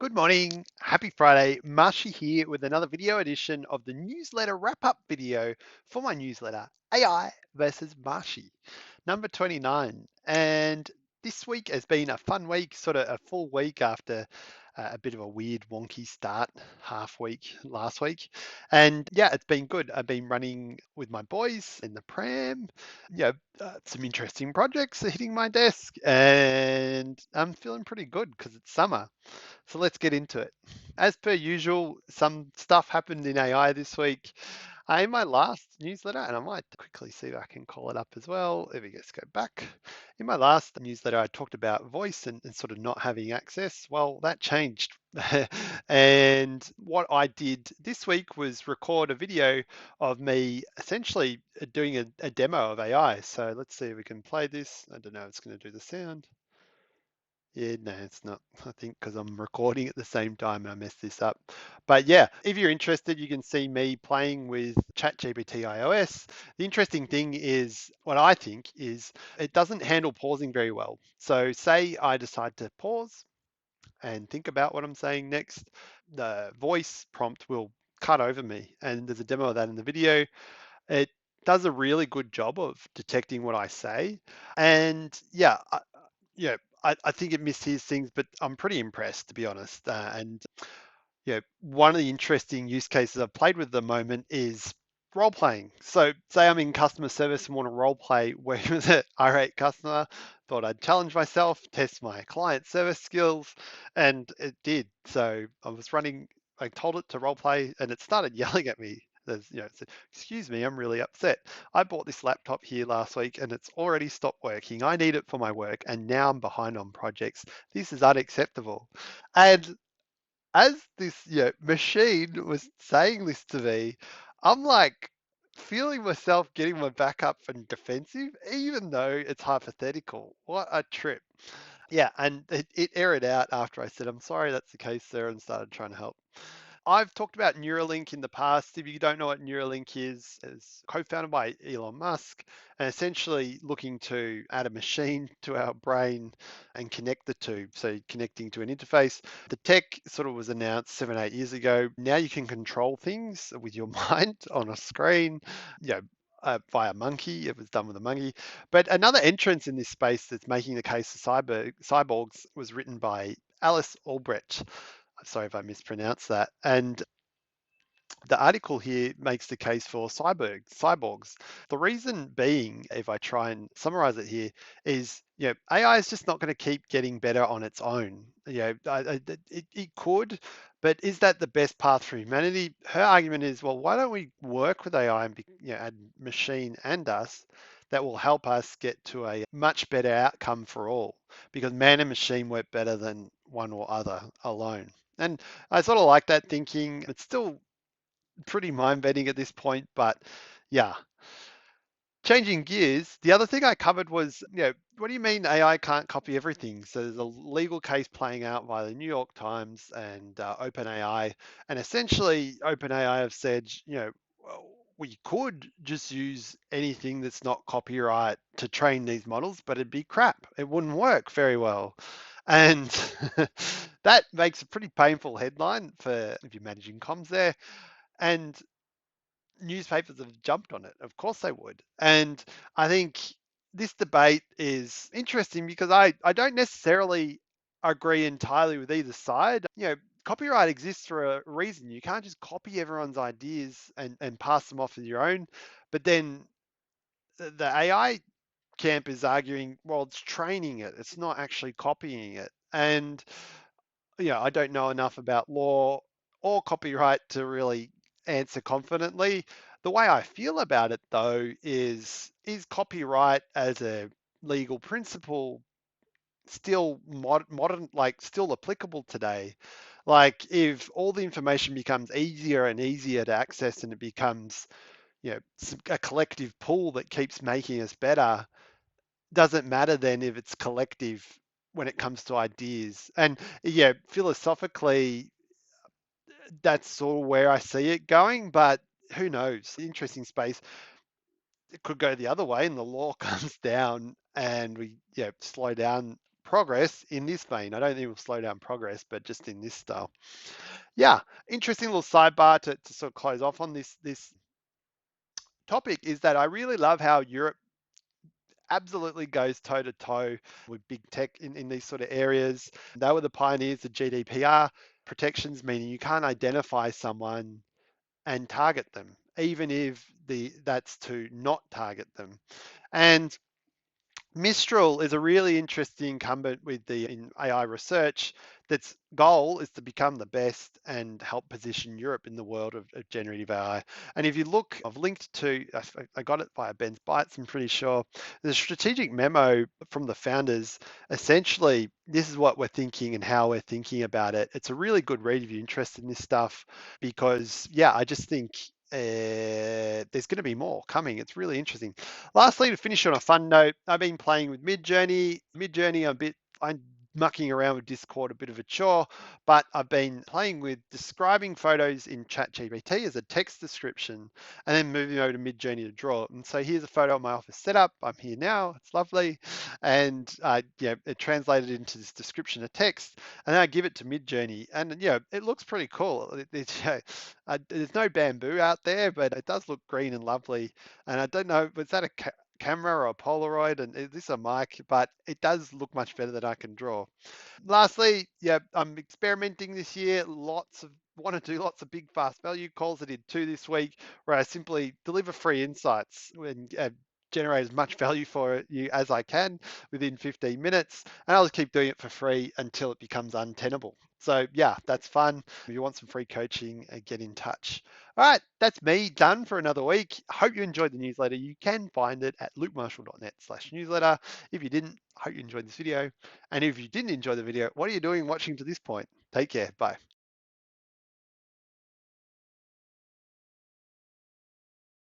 Good morning. Happy Friday. Marshy here with another video edition of the newsletter wrap-up video for my newsletter, AI versus Marshy, number 29. And this week has been a fun week, sort of a full week after a bit of a weird wonky start half week last week. And yeah, it's been good. I've been running with my boys in the pram. Some interesting projects are hitting my desk and I'm feeling pretty good because it's summer. So let's get into it. As per usual, some stuff happened in AI this week. In my last newsletter, and I might quickly see if I can call it up as well. There we go, let's go back. In my last newsletter, I talked about voice and sort of not having access. Well, that changed. And what I did this week was record a video of me essentially doing a demo of AI. So let's see if we can play this. I don't know if it's going to do the sound. Yeah, no, it's not. I think because I'm recording at the same time, I messed this up. But yeah, if you're interested, you can see me playing with ChatGPT iOS. The interesting thing is, what I think is, it doesn't handle pausing very well. So say I decide to pause and think about what I'm saying next, the voice prompt will cut over me. And there's a demo of that in the video. It does a really good job of detecting what I say. And yeah, I think it mishears things, but I'm pretty impressed, to be honest. And one of the interesting use cases I've played with at the moment is role playing. So, say I'm in customer service and want to role play working with an irate customer, thought I'd challenge myself, test my client service skills, and it did. So, I told it to role play, and it started yelling at me. It said, excuse me, I'm really upset. I bought this laptop here last week and it's already stopped working. I need it for my work and now I'm behind on projects. This is unacceptable. And as this machine was saying this to me, I'm like feeling myself getting my back up and defensive, even though it's hypothetical. What a trip. Yeah, and it aired out after I said, I'm sorry that's the case, sir, and started trying to help. I've talked about Neuralink in the past. If you don't know what Neuralink is, it's co-founded by Elon Musk and essentially looking to add a machine to our brain and connect the two. So connecting to an interface. The tech sort of was announced 7, 8 years ago. Now you can control things with your mind on a screen, via monkey. It was done with a monkey. But another entrance in this space that's making the case for cyborgs was written by Alice Albrecht. Sorry if I mispronounced that. And the article here makes the case for cyborgs. The reason being, if I try and summarize it here, is AI is just not going to keep getting better on its own. It could, but is that the best path for humanity? Her argument is, well, why don't we work with AI and add machine and us that will help us get to a much better outcome for all, because man and machine work better than one or other alone. And I sort of like that thinking. It's still pretty mind bending at this point, but yeah. Changing gears, the other thing I covered was, what do you mean AI can't copy everything? So there's a legal case playing out by the New York Times and OpenAI, and essentially OpenAI have said, well, we could just use anything that's not copyright to train these models, but it'd be crap. It wouldn't work very well. And that makes a pretty painful headline for if you're managing comms there. And newspapers have jumped on it. Of course they would. And I think this debate is interesting because I don't necessarily agree entirely with either side. Copyright exists for a reason. You can't just copy everyone's ideas and pass them off as your own. But then the AI camp is arguing, well, it's training it, it's not actually copying it. And I don't know enough about law or copyright to really answer confidently. The way I feel about it, though, is copyright as a legal principle still modern, like still applicable today? Like if all the information becomes easier and easier to access and it becomes, a collective pool that keeps making us better, doesn't matter then if it's collective when it comes to ideas. And yeah, philosophically, that's sort of where I see it going, but who knows? Interesting space. It could go the other way and the law comes down and we slow down progress in this vein. I don't think it will slow down progress, but just in this style. Yeah, interesting little sidebar to sort of close off on this topic is that I really love how Europe absolutely goes toe to toe with big tech in these sort of areas. They were the pioneers of GDPR protections, meaning you can't identify someone and target them, even if that's to not target them. And Mistral is a really interesting incumbent with the in AI research that's goal is to become the best and help position Europe in the world of generative AI. And if you look, I've linked to, I got it via Ben's Bytes, I'm pretty sure. The strategic memo from the founders, essentially, this is what we're thinking and how we're thinking about it. It's a really good read if you're interested in this stuff because, yeah, I just think there's going to be more coming. It's really interesting. Lastly, to finish on a fun note, I've been playing with Midjourney. I'm mucking around with Discord, a bit of a chore, but I've been playing with describing photos in ChatGPT as a text description and then moving over to Midjourney to draw. And so here's a photo of my office setup. I'm here now. It's lovely. And yeah, it translated into this description of text. And then I give it to Midjourney. And yeah, it looks pretty cool. There's no bamboo out there, but it does look green and lovely. And I don't know, was that a camera or a Polaroid? And is this a mic? But it does look much better than I can draw. Lastly, yeah, I'm experimenting this year. Want to do lots of big fast value calls. I did 2 this week where I simply deliver free insights and generate as much value for you as I can within 15 minutes. And I'll just keep doing it for free until it becomes untenable. So yeah, that's fun. If you want some free coaching, get in touch. All right, that's me done for another week. Hope you enjoyed the newsletter. You can find it at lukemarshall.net/newsletter. If you didn't, hope you enjoyed this video. And if you didn't enjoy the video, what are you doing watching to this point? Take care. Bye.